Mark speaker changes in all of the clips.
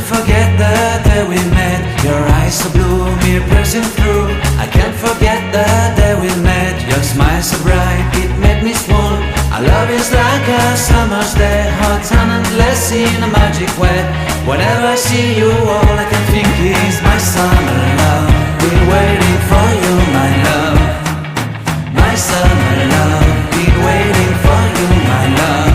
Speaker 1: forget the day we met. Your eyes so blue, me piercing through. I can't forget the day we met. Your smile so bright, it made me swoon. Our love is like a summer's day, hot and endless in a magic way. Whenever I see you, all I can think is my summer love. Been waiting for you, my love. My summer love. Been waiting for you, my love.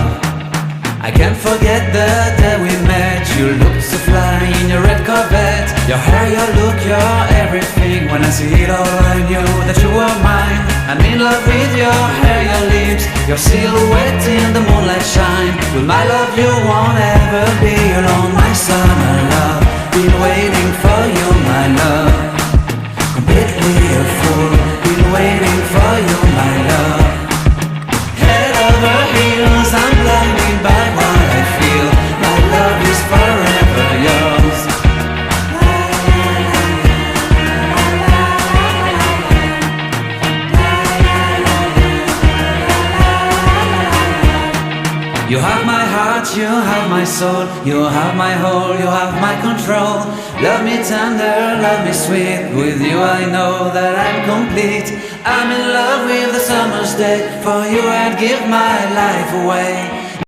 Speaker 1: I can't forget the day we met. You looked so fly in your red Corvette. Your hair, your look, your everything. When I see it all, I knew that you were mine. I'm in love with your hair, your lips, your silhouette in the moonlight shine. With my love you won't ever be alone. My summer love, been waiting for you, my love. Completely a fool, been waiting for you, my love. Head over heels, I'm blinded by what I feel. My love is forever yours. You have my heart, you have my soul. You have my whole, you have my control. Love me tender, love me sweet. With you I know that I'm complete. I'm in love with the summer's day. For you I'd give my life away.